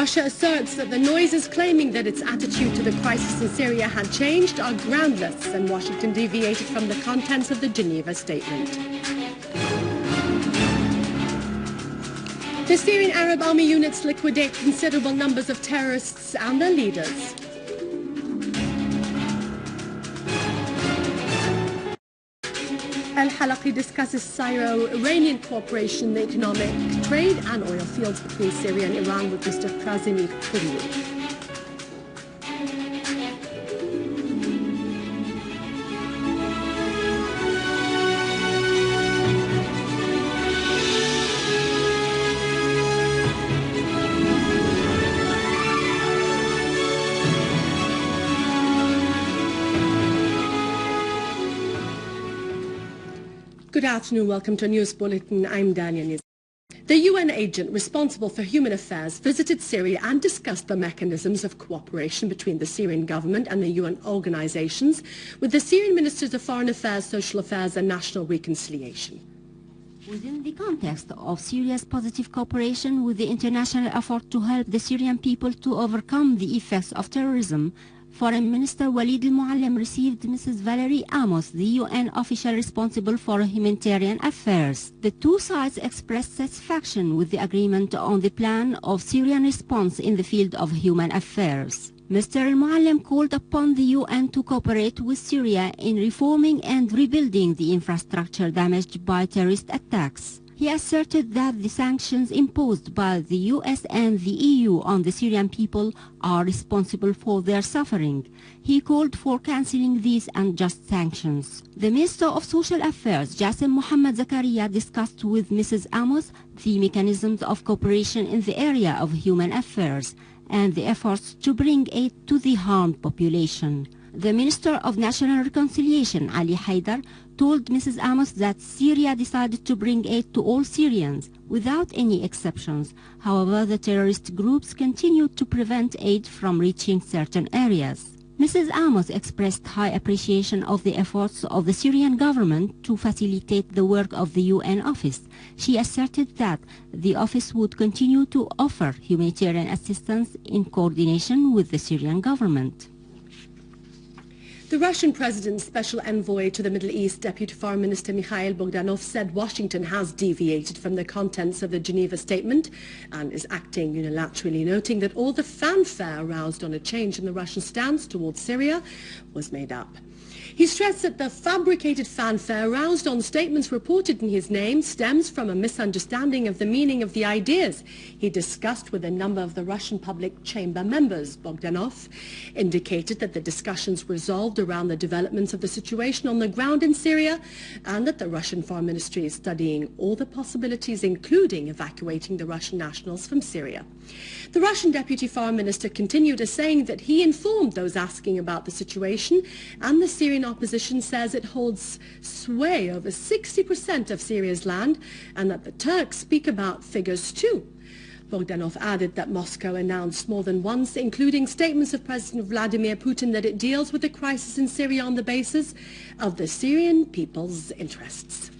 Russia asserts that the noises claiming that its attitude to the crisis in Syria had changed are groundless, and Washington deviated from the contents of the Geneva statement. The Syrian Arab army units liquidate considerable numbers of terrorists and their leaders. Al-Halaqi discusses Syro-Iranian cooperation in the economic, trade and oil fields between Syria and Iran with Mr. Kazemi Khoury. Good afternoon, welcome to a news bulletin. I'm Daniel. The UN agent responsible for human affairs visited Syria and discussed the mechanisms of cooperation between the Syrian government and the UN organizations with the Syrian Ministers of Foreign Affairs, Social Affairs and National Reconciliation. Within the context of Syria's positive cooperation with the international effort to help the Syrian people to overcome the effects of terrorism, Foreign Minister Walid Al-Moallem received Mrs. Valerie Amos, the UN official responsible for humanitarian affairs. The two sides expressed satisfaction with the agreement on the plan of Syrian response in the field of human affairs. Mr. Al-Moallem called upon the UN to cooperate with Syria in reforming and rebuilding the infrastructure damaged by terrorist attacks. He asserted that the sanctions imposed by the US and the EU on the Syrian people are responsible for their suffering. He called for cancelling these unjust sanctions. The Minister of Social Affairs, Jassim Mohammed Zakaria, discussed with Mrs. Amos the mechanisms of cooperation in the area of human affairs and the efforts to bring aid to the harmed population. The Minister of National Reconciliation, Ali Haidar, told Mrs. Amos that Syria decided to bring aid to all Syrians without any exceptions. However, the terrorist groups continued to prevent aid from reaching certain areas. Mrs. Amos expressed high appreciation of the efforts of the Syrian government to facilitate the work of the UN office. She asserted that the office would continue to offer humanitarian assistance in coordination with the Syrian government. The Russian President's special envoy to the Middle East, Deputy Foreign Minister Mikhail Bogdanov, said Washington has deviated from the contents of the Geneva statement and is acting unilaterally, noting that all the fanfare aroused on a change in the Russian stance towards Syria was made up. He stressed that the fabricated fanfare aroused on statements reported in his name stems from a misunderstanding of the meaning of the ideas he discussed with a number of the Russian Public Chamber members. Bogdanov indicated that the discussions resolved around the developments of the situation on the ground in Syria and that the Russian Foreign Ministry is studying all the possibilities, including evacuating the Russian nationals from Syria. The Russian Deputy Foreign Minister continued as saying that he informed those asking about the situation, and the Syrian opposition says it holds sway over 60% of Syria's land and that the Turks speak about figures too. Bogdanov added that Moscow announced more than once, including statements of President Vladimir Putin, that it deals with the crisis in Syria on the basis of the Syrian people's interests.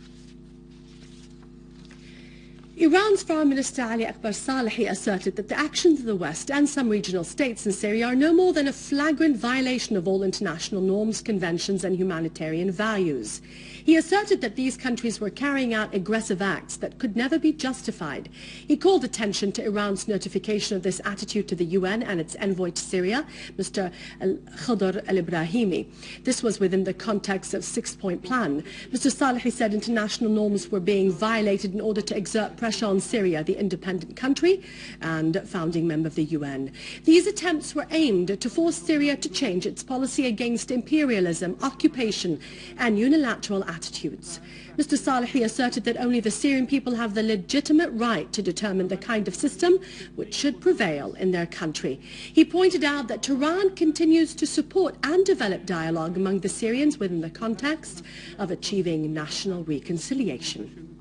Iran's Foreign Minister Ali Akbar Salehi asserted that the actions of the West and some regional states in Syria are no more than a flagrant violation of all international norms, conventions and humanitarian values. He asserted that these countries were carrying out aggressive acts that could never be justified. He called attention to Iran's notification of this attitude to the UN and its envoy to Syria, Mr. Khadr al-Ibrahimi. This was within the context of six-point plan. Mr. Salehi said international norms were being violated in order to exert pressure on Syria, the independent country and founding member of the UN. These attempts were aimed to force Syria to change its policy against imperialism, occupation and unilateral attitudes. Mr. Salehi asserted that only the Syrian people have the legitimate right to determine the kind of system which should prevail in their country. He pointed out that Tehran continues to support and develop dialogue among the Syrians within the context of achieving national reconciliation.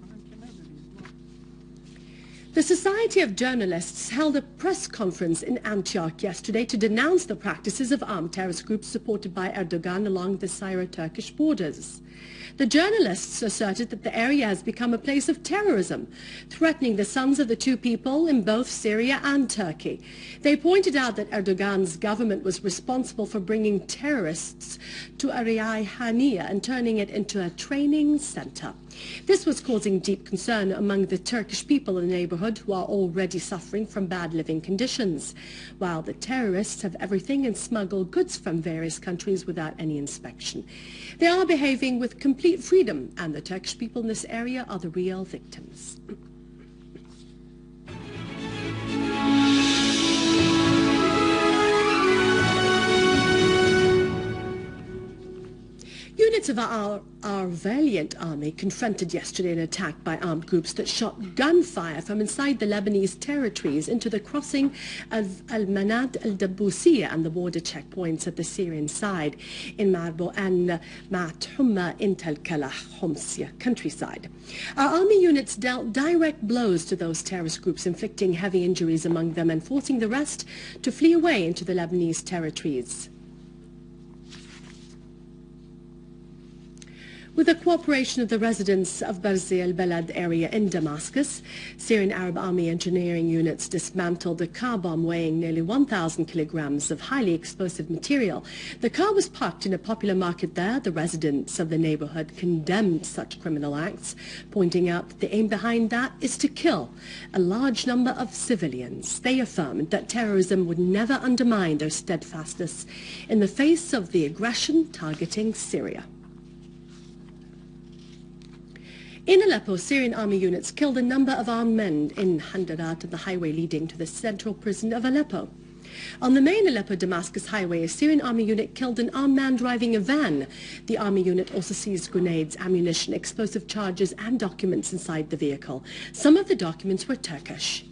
The Society of Journalists held a press conference in Antioch yesterday to denounce the practices of armed terrorist groups supported by Erdogan along the Syro-Turkish borders. The journalists asserted that the area has become a place of terrorism, threatening the sons of the two people in both Syria and Turkey. They pointed out that Erdogan's government was responsible for bringing terrorists to Ariyahania and turning it into a training center. This was causing deep concern among the Turkish people in the neighborhood, who are already suffering from bad living conditions, while the terrorists have everything and smuggle goods from various countries without any inspection. They are behaving with complete freedom, and the Turkish people in this area are the real victims. Units of our valiant army confronted yesterday an attack by armed groups that shot gunfire from inside the Lebanese territories into the crossing of Al-Manad al-Dabbusiya and the border checkpoints at the Syrian side in Marbo and Ma'thumma in Tel Kalah, Homsia countryside. Our army units dealt direct blows to those terrorist groups, inflicting heavy injuries among them and forcing the rest to flee away into the Lebanese territories. With the cooperation of the residents of Barzi al-Balad area in Damascus, Syrian Arab Army engineering units dismantled a car bomb weighing nearly 1,000 kilograms of highly explosive material. The car was parked in a popular market there. The residents of the neighborhood condemned such criminal acts, pointing out that the aim behind that is to kill a large number of civilians. They affirmed that terrorism would never undermine their steadfastness in the face of the aggression targeting Syria. In Aleppo, Syrian army units killed a number of armed men in Handarat, the highway leading to the central prison of Aleppo. On the main Aleppo-Damascus highway, a Syrian army unit killed an armed man driving a van. The army unit also seized grenades, ammunition, explosive charges, and documents inside the vehicle. Some of the documents were Turkish.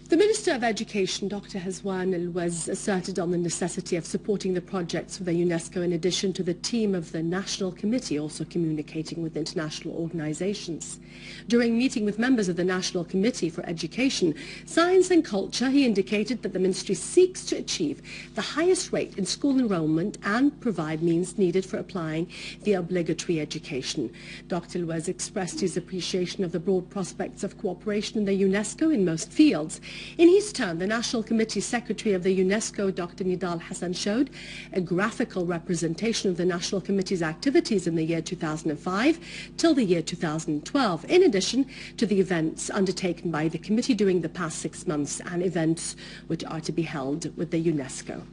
The Minister of Education, Dr. Hazwan, was asserted on the necessity of supporting the projects of the UNESCO in addition to the team of the National Committee also communicating with international organizations. During meeting with members of the National Committee for Education, Science and Culture, he indicated that the ministry seeks to achieve the highest rate in school enrollment and provide means needed for applying the obligatory education. Dr. Luez expressed his appreciation of the broad prospects of cooperation in the UNESCO in most fields. In his turn, the National Committee Secretary of the UNESCO, Dr. Nidal Hassan, showed a graphical representation of the National Committee's activities in the year 2005 till the year 2012, in addition to the events undertaken by the committee during the past 6 months and events which are to be held with the UNESCO.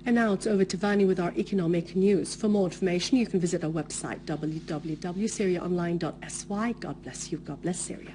And now it's over to Vani with our economic news. For more information, you can visit our website, www.syriaonline.sy. God bless you. God bless Syria.